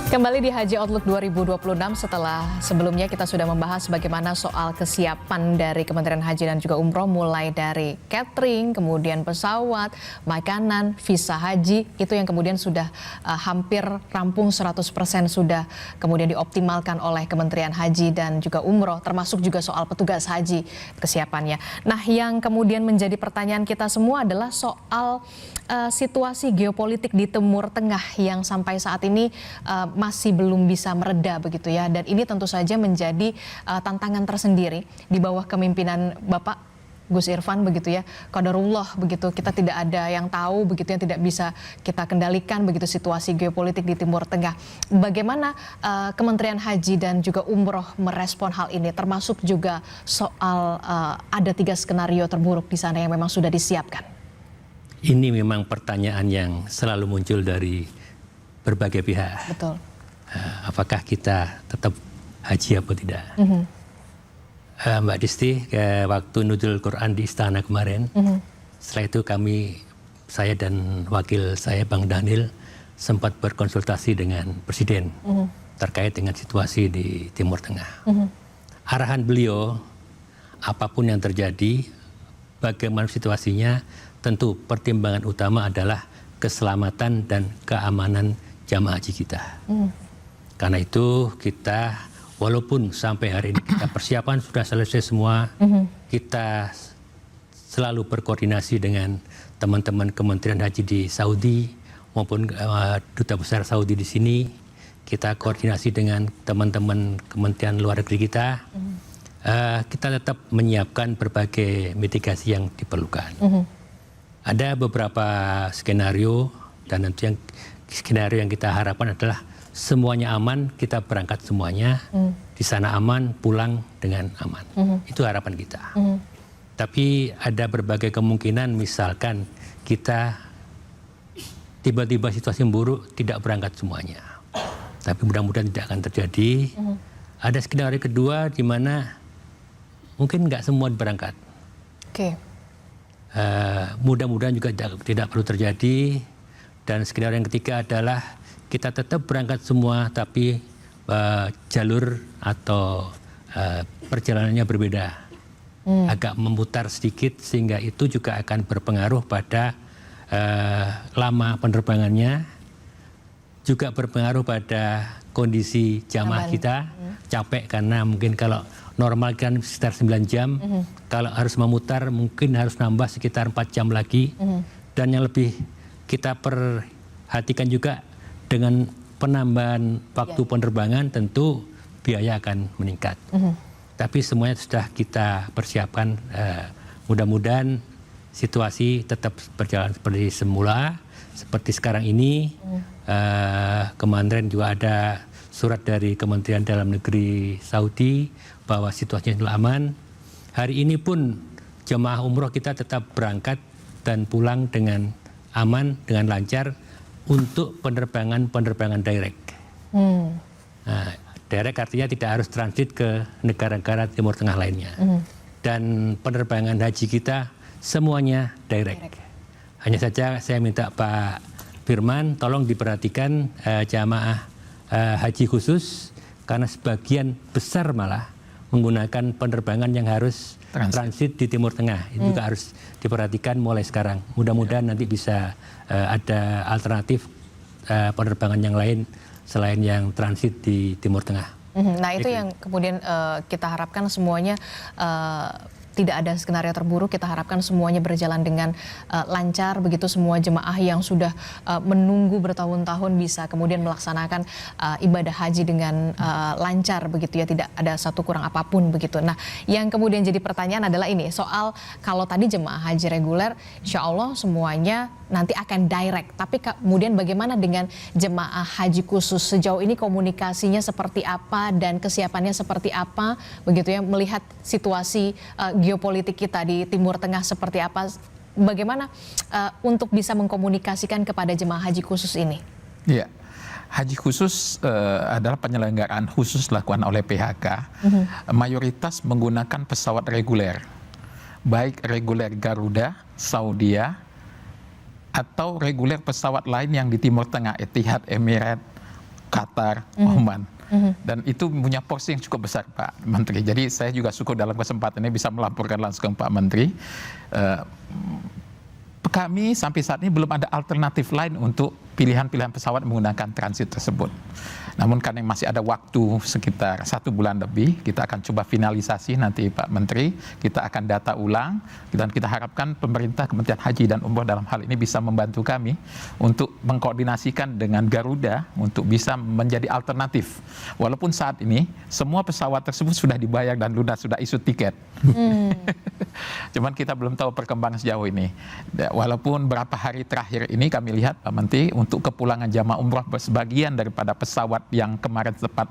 Kembali di Haji Outlook 2026 setelah sebelumnya kita sudah membahas bagaimana soal kesiapan dari Kementerian Haji dan juga Umroh mulai dari catering, kemudian pesawat, makanan, visa haji itu yang kemudian sudah hampir rampung 100% sudah kemudian dioptimalkan oleh Kementerian Haji dan juga Umroh, termasuk juga soal petugas haji kesiapannya. Nah, yang kemudian menjadi pertanyaan kita semua adalah soal situasi geopolitik di Timur Tengah yang sampai saat ini masih belum bisa mereda begitu ya, dan ini tentu saja menjadi tantangan tersendiri di bawah kepemimpinan Bapak Gus Irfan begitu ya, qadarullah begitu, kita tidak ada yang tahu begitu, yang tidak bisa kita kendalikan begitu situasi geopolitik di Timur Tengah. Bagaimana Kementerian Haji dan juga Umroh merespon hal ini, termasuk juga soal ada 3 skenario terburuk di sana yang memang sudah disiapkan? Ini memang pertanyaan yang selalu muncul dari berbagai pihak. Betul. Apakah kita tetap haji atau tidak? Mbak Disti, waktu nuzul Quran di istana kemarin, setelah itu saya dan wakil saya Bang Daniel sempat berkonsultasi dengan Presiden terkait dengan situasi di Timur Tengah. Arahan beliau, apapun yang terjadi, bagaimana situasinya, tentu pertimbangan utama adalah keselamatan dan keamanan jamaah haji kita. Karena itu kita, walaupun sampai hari ini kita persiapan sudah selesai semua, kita selalu berkoordinasi dengan teman-teman Kementerian Haji di Saudi maupun Duta Besar Saudi di sini. Kita koordinasi dengan teman-teman Kementerian Luar Negeri kita. Kita tetap menyiapkan berbagai mitigasi yang diperlukan. Ada beberapa skenario, dan nanti skenario yang kita harapkan adalah semuanya aman, kita berangkat semuanya, di sana aman, pulang dengan aman. Itu harapan kita. Tapi ada berbagai kemungkinan, misalkan kita tiba-tiba situasi buruk, tidak berangkat semuanya. Tapi mudah-mudahan tidak akan terjadi. Ada skenario kedua di mana mungkin nggak semua berangkat. Mudah-mudahan juga tidak perlu terjadi. Dan skenario yang ketiga adalah kita tetap berangkat semua, tapi jalur atau perjalanannya berbeda, agak memutar sedikit, sehingga itu juga akan berpengaruh pada lama penerbangannya, juga berpengaruh pada kondisi jamaah kita, capek karena mungkin kalau normal kan sekitar 9 jam, kalau harus memutar mungkin harus nambah sekitar 4 jam lagi, dan yang lebih kita perhatikan juga dengan penambahan waktu penerbangan tentu biaya akan meningkat. Tapi semuanya sudah kita persiapkan, mudah-mudahan situasi tetap berjalan seperti semula, seperti sekarang ini. Kemarin juga ada surat dari Kementerian Dalam Negeri Saudi bahwa situasinya sudah aman. Hari ini pun jemaah umroh kita tetap berangkat dan pulang dengan aman, dengan lancar untuk penerbangan direct. Nah, direct artinya tidak harus transit ke negara-negara Timur Tengah lainnya. Dan penerbangan haji kita semuanya direct. Hanya saja saya minta Pak Firman tolong diperhatikan jamaah haji khusus, karena sebagian besar malah menggunakan penerbangan yang harus transit di Timur Tengah. Itu juga harus diperhatikan mulai sekarang. Mudah-mudahan nanti bisa ada alternatif penerbangan yang lain selain yang transit di Timur Tengah. Nah, itu yang kemudian kita harapkan semuanya tidak ada skenario terburuk. Kita harapkan semuanya berjalan dengan lancar begitu, semua jemaah yang sudah menunggu bertahun-tahun bisa kemudian melaksanakan ibadah haji dengan lancar begitu ya, tidak ada satu kurang apapun begitu. Nah, yang kemudian jadi pertanyaan adalah ini, soal kalau tadi jemaah haji reguler insya Allah semuanya nanti akan direct, tapi kemudian bagaimana dengan jemaah haji khusus, sejauh ini komunikasinya seperti apa dan kesiapannya seperti apa begitu ya, melihat situasi geopolitik kita di Timur Tengah seperti apa, bagaimana untuk bisa mengkomunikasikan kepada jemaah haji khusus ini? Iya, haji khusus adalah penyelenggaraan khusus dilakukan oleh PHK, mayoritas menggunakan pesawat reguler, baik reguler Garuda, Saudia, atau reguler pesawat lain yang di Timur Tengah, Etihad, Emirates, Qatar, Oman. Dan itu punya porsi yang cukup besar, Pak Menteri. Jadi saya juga syukur dalam kesempatan ini bisa melaporkan langsung ke Pak Menteri. Kami sampai saat ini belum ada alternatif lain untuk pilihan-pilihan pesawat menggunakan transit tersebut. Namun karena masih ada waktu sekitar 1 bulan lebih, kita akan coba finalisasi nanti Pak Menteri, kita akan data ulang, dan kita harapkan pemerintah, Kementerian Haji dan Umroh dalam hal ini bisa membantu kami untuk mengkoordinasikan dengan Garuda untuk bisa menjadi alternatif. Walaupun saat ini semua pesawat tersebut sudah dibayar dan lunas, sudah isu tiket. Cuman kita belum tahu perkembangan sejauh ini. Walaupun berapa hari terakhir ini kami lihat Pak Menteri, untuk kepulangan jamaah umroh sebagian daripada pesawat yang kemarin sempat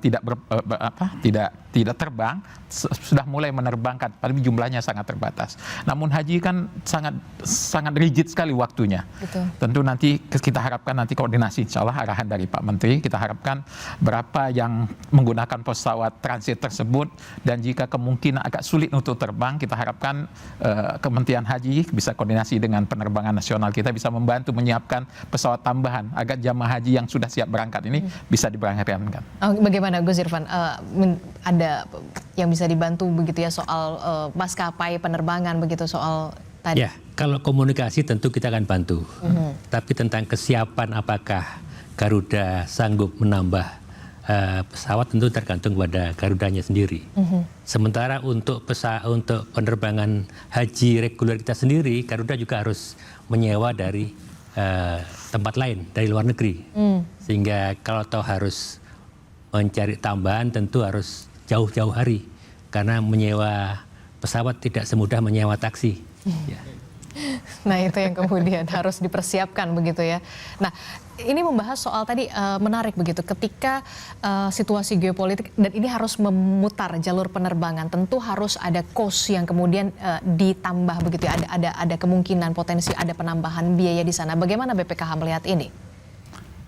tidak terbang sudah mulai menerbangkan, tapi jumlahnya sangat terbatas. Namun haji kan sangat rigid sekali waktunya. Betul. Tentu nanti kita harapkan nanti koordinasi, insya Allah arahan dari Pak Menteri, kita harapkan berapa yang menggunakan pesawat transit tersebut, dan jika kemungkinan agak sulit untuk terbang, kita harapkan Kementerian Haji bisa koordinasi dengan penerbangan nasional, kita bisa membantu menyiapkan pesawat tambahan agar jamaah haji yang sudah siap berangkat ini bisa diberangkatkan. Bagaimana Gus Irfan, ada yang bisa dibantu begitu ya soal maskapai penerbangan begitu soal tadi? Ya, kalau komunikasi tentu kita akan bantu. Tapi tentang kesiapan apakah Garuda sanggup menambah pesawat tentu tergantung pada Garudanya sendiri. Sementara untuk penerbangan haji reguler kita sendiri, Garuda juga harus menyewa dari tempat lain, dari luar negeri. Sehingga kalau toh harus mencari tambahan tentu harus jauh-jauh hari, karena menyewa pesawat tidak semudah menyewa taksi. Ya. Nah itu yang kemudian harus dipersiapkan begitu ya. Nah ini membahas soal tadi menarik begitu, ketika situasi geopolitik dan ini harus memutar jalur penerbangan, tentu harus ada cost yang kemudian ditambah begitu ya, ada kemungkinan potensi ada penambahan biaya di sana. Bagaimana BPKH melihat ini?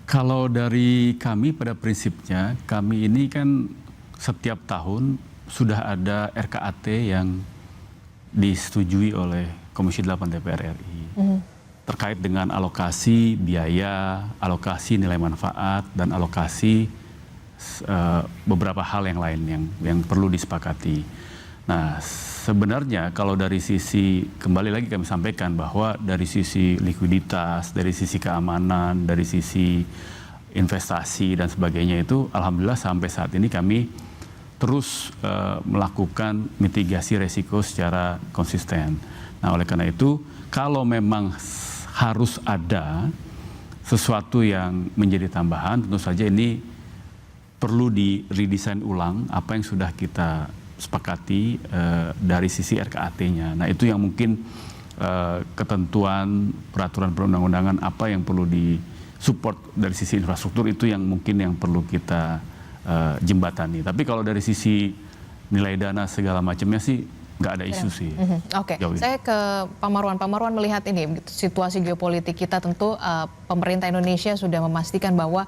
Kalau dari kami pada prinsipnya, kami ini kan setiap tahun sudah ada RKAT yang disetujui oleh Komisi 8 DPR RI terkait dengan alokasi biaya, alokasi nilai manfaat, dan alokasi beberapa hal yang lain yang perlu disepakati. Nah, sebenarnya kalau dari sisi, kembali lagi kami sampaikan bahwa dari sisi likuiditas, dari sisi keamanan, dari sisi investasi dan sebagainya itu, alhamdulillah sampai saat ini kami terus melakukan mitigasi resiko secara konsisten. Nah, oleh karena itu, kalau memang harus ada sesuatu yang menjadi tambahan, tentu saja ini perlu di-redesign ulang apa yang sudah kita sepakati dari sisi RKAT-nya. Nah, itu yang mungkin ketentuan peraturan perundang-undangan apa yang perlu di-support dari sisi infrastruktur, itu yang mungkin yang perlu kita jembatani. Tapi kalau dari sisi nilai dana segala macamnya sih nggak ada isu sih. Oke, saya ke Pak Marwan. Pak Marwan melihat ini situasi geopolitik kita, tentu pemerintah Indonesia sudah memastikan bahwa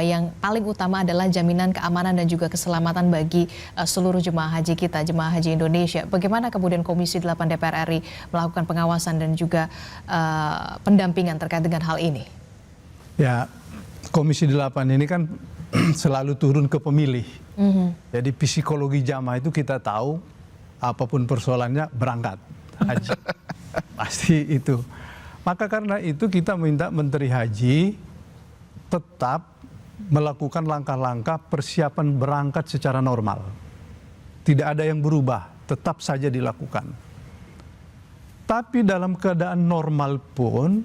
yang paling utama adalah jaminan keamanan dan juga keselamatan bagi seluruh jemaah haji kita, jemaah haji Indonesia. Bagaimana kemudian Komisi 8 DPR RI melakukan pengawasan dan juga pendampingan terkait dengan hal ini? Ya, Komisi 8 ini kan selalu turun ke pemilih. Jadi psikologi jamaah itu kita tahu, apapun persoalannya berangkat haji. Pasti itu. Maka karena itu kita minta Menteri Haji tetap melakukan langkah-langkah persiapan berangkat secara normal. Tidak ada yang berubah, tetap saja dilakukan. Tapi dalam keadaan normal pun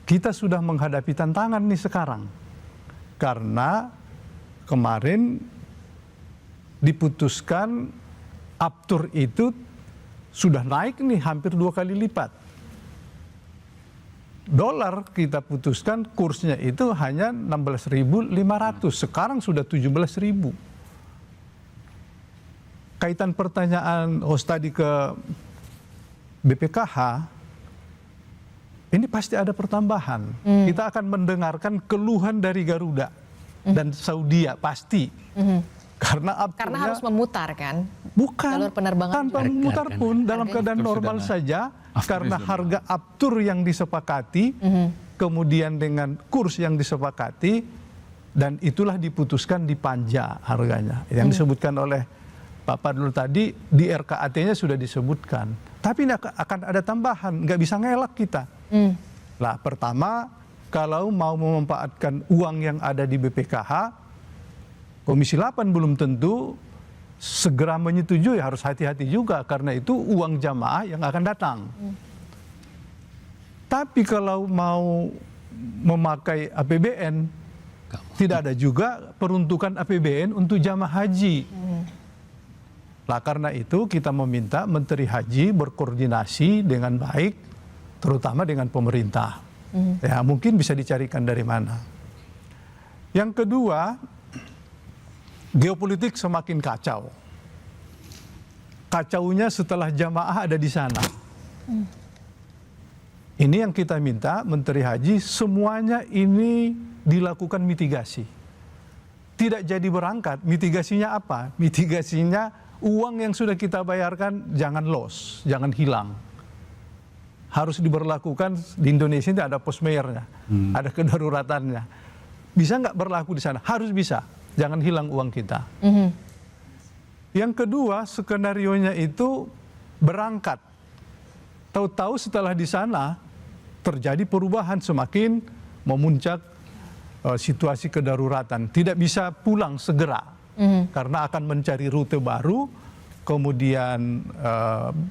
kita sudah menghadapi tantangan nih sekarang. Karena kemarin diputuskan Aftur itu sudah naik nih hampir 2 kali lipat. Dolar kita putuskan kursnya itu hanya 16.500, sekarang sudah 17.000. Kaitan pertanyaan host tadi ke BPKH, ini pasti ada pertambahan. Kita akan mendengarkan keluhan dari Garuda dan Saudia pasti. Karena harus memutar kan? Bukan, jalur penerbangan tanpa memutar pun dalam keadaan normal saja, karena harga aftur yang disepakati, kemudian dengan kurs yang disepakati, dan itulah diputuskan di panja harganya. Yang disebutkan oleh Pak Fadlul tadi di RKAT-nya sudah disebutkan. Tapi ini akan ada tambahan, nggak bisa ngelak kita. Lah pertama, kalau mau memanfaatkan uang yang ada di BPKH, Komisi 8 belum tentu segera menyetujui, harus hati-hati juga karena itu uang jamaah yang akan datang. Tapi kalau mau memakai APBN, tidak ada juga peruntukan APBN untuk jamaah haji. Lah karena itu kita meminta Menteri Haji berkoordinasi dengan baik, terutama dengan pemerintah. Ya mungkin bisa dicarikan dari mana. Yang kedua, geopolitik semakin kacau. Kacaunya setelah jamaah ada di sana. Ini yang kita minta Menteri Haji, semuanya ini dilakukan mitigasi. Tidak jadi berangkat, mitigasinya apa? Mitigasinya uang yang sudah kita bayarkan jangan loss, jangan hilang. Harus diberlakukan, di Indonesia ini ada post mayernya, ada kedaruratannya. Bisa nggak berlaku di sana? Harus bisa. Jangan hilang uang kita. Yang kedua, skenarionya itu berangkat. Tahu-tahu setelah di sana terjadi perubahan, semakin memuncak situasi kedaruratan. Tidak bisa pulang segera karena akan mencari rute baru. Kemudian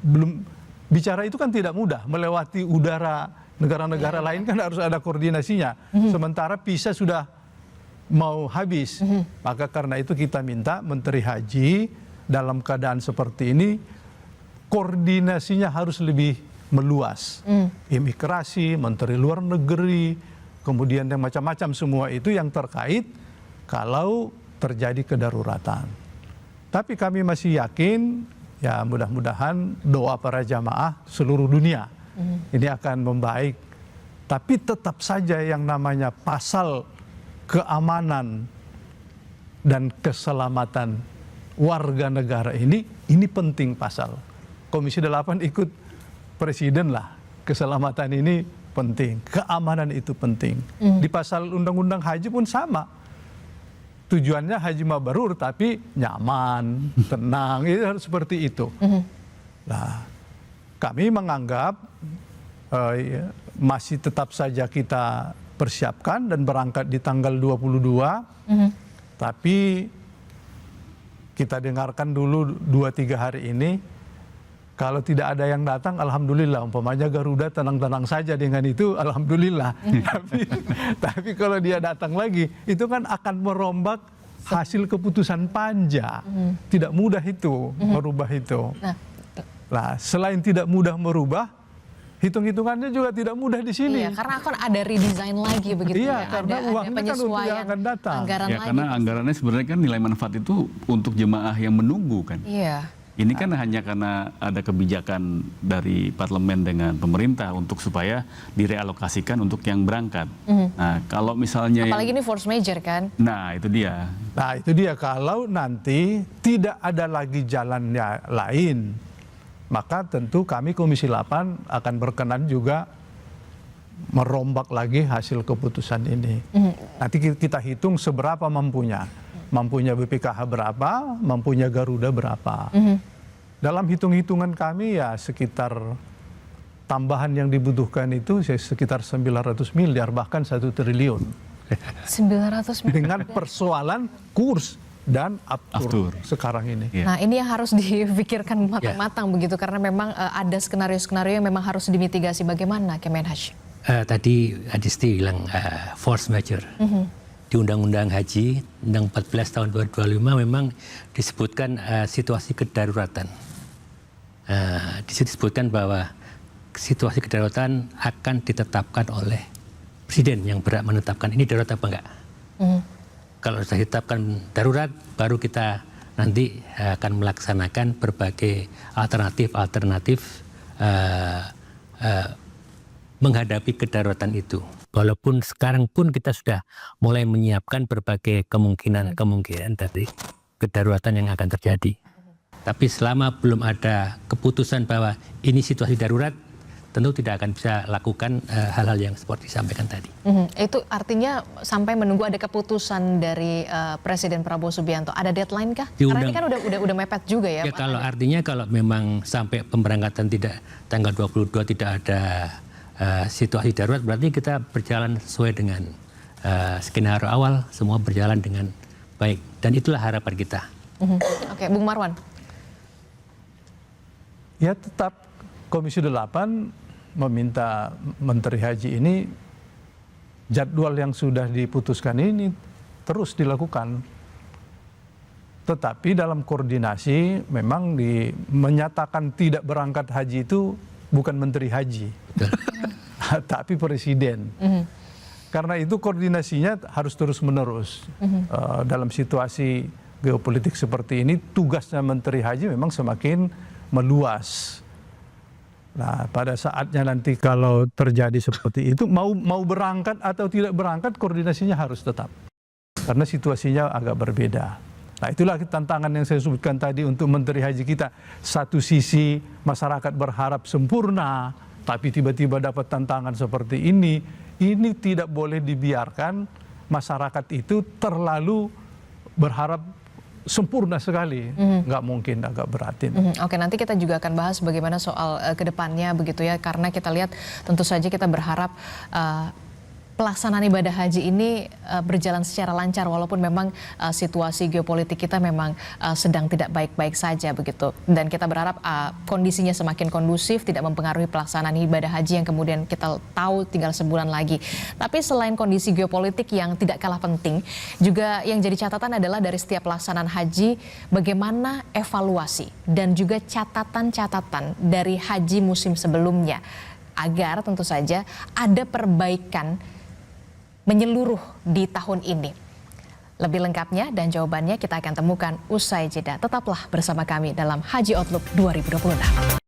belum bicara itu kan tidak mudah. Melewati udara negara-negara lain kan harus ada koordinasinya. Sementara visa sudah mau habis. Maka karena itu kita minta Menteri Haji dalam keadaan seperti ini koordinasinya harus lebih meluas. Imigrasi, Menteri Luar Negeri, kemudian yang macam-macam semua itu yang terkait kalau terjadi kedaruratan. Tapi kami masih yakin, ya mudah-mudahan doa para jamaah seluruh dunia ini akan membaik. Tapi tetap saja yang namanya pasal keamanan dan keselamatan warga negara ini penting pasal. Komisi 8 ikut presiden lah, keselamatan ini penting, keamanan itu penting. Di pasal undang-undang haji pun sama. Tujuannya haji mabrur tapi nyaman, tenang, itu harus seperti itu. Nah, kami menganggap masih tetap saja kita persiapkan dan berangkat di tanggal 22, tapi kita dengarkan dulu 2-3 hari ini. Kalau tidak ada yang datang, alhamdulillah. Umpamanya Garuda tenang-tenang saja dengan itu, alhamdulillah. Tapi kalau dia datang lagi, itu kan akan merombak hasil keputusan panja. Tidak mudah itu merubah itu. Nah, selain tidak mudah merubah, hitung-hitungannya juga tidak mudah di sini. Iya, karena akan ada redesign lagi begitu ya. ya. Karena uangnya kan untuk yang akan datang. Anggaran Ya lagi. karena anggarannya sebenarnya kan nilai manfaat itu untuk jemaah yang menunggu kan. Iya. Ini kan hanya karena ada kebijakan dari parlemen dengan pemerintah untuk supaya direalokasikan untuk yang berangkat. Nah, kalau misalnya Apalagi ini force major kan. Nah, itu dia. Nah, itu dia. Kalau nanti tidak ada lagi jalannya lain, maka tentu kami Komisi 8 akan berkenan juga merombak lagi hasil keputusan ini. Nanti kita hitung seberapa mampunya. Mampunya BPKH berapa, mampunya Garuda berapa. Dalam hitung-hitungan kami ya sekitar tambahan yang dibutuhkan itu sekitar 900 miliar, bahkan 1 triliun. 900 miliar. Dengan persoalan kurs dan aftur sekarang ini. Ya. Nah, ini yang harus dipikirkan matang-matang begitu, karena memang ada skenario-skenario yang memang harus dimitigasi. Bagaimana Kemenhaj? Tadi Adisti bilang force major. Di Undang-Undang Haji, Undang 14 tahun 2025 memang disebutkan situasi kedaruratan. Di situ disebutkan bahwa situasi kedaruratan akan ditetapkan oleh Presiden yang berhak menetapkan ini darurat apa enggak. Kalau sudah ditetapkan darurat, baru kita nanti akan melaksanakan berbagai alternatif menghadapi kedaruratan itu. Walaupun sekarang pun kita sudah mulai menyiapkan berbagai kemungkinan dari kedaruratan yang akan terjadi. Tapi selama belum ada keputusan bahwa ini situasi darurat, tentu tidak akan bisa lakukan hal-hal yang seperti disampaikan tadi. Itu artinya sampai menunggu ada keputusan dari Presiden Prabowo Subianto. Ada deadline kah? Karena ini kan udah mepet juga ya. Ya kalau artinya kalau memang sampai pemberangkatan tidak tanggal 22 tidak ada situasi darurat, berarti kita berjalan sesuai dengan skenario awal, semua berjalan dengan baik, dan itulah harapan kita. Oke, Bung Marwan. Ya tetap Komisi 8 meminta Menteri Haji ini jadwal yang sudah diputuskan ini terus dilakukan. Tetapi dalam koordinasi memang menyatakan tidak berangkat haji itu bukan Menteri Haji, tapi Presiden. Karena itu koordinasinya harus terus-menerus. Dalam situasi geopolitik seperti ini, tugasnya Menteri Haji memang semakin meluas. Nah, pada saatnya nanti kalau terjadi seperti itu, mau berangkat atau tidak berangkat, koordinasinya harus tetap. Karena situasinya agak berbeda. Nah, itulah tantangan yang saya sebutkan tadi untuk Menteri Haji kita. Satu sisi masyarakat berharap sempurna, tapi tiba-tiba dapat tantangan seperti ini tidak boleh dibiarkan masyarakat itu terlalu berharap sempurna sekali, nggak mungkin, agak beratin. Oke, nanti kita juga akan bahas bagaimana soal kedepannya begitu ya, karena kita lihat tentu saja kita berharap pelaksanaan ibadah haji ini berjalan secara lancar walaupun memang situasi geopolitik kita memang sedang tidak baik-baik saja begitu, dan kita berharap kondisinya semakin kondusif, tidak mempengaruhi pelaksanaan ibadah haji yang kemudian kita tahu tinggal sebulan lagi. Tapi selain kondisi geopolitik yang tidak kalah penting, juga yang jadi catatan adalah dari setiap pelaksanaan haji bagaimana evaluasi dan juga catatan-catatan dari haji musim sebelumnya agar tentu saja ada perbaikan menyeluruh di tahun ini. Lebih lengkapnya dan jawabannya kita akan temukan usai jeda. Tetaplah bersama kami dalam Haji Outlook 2026.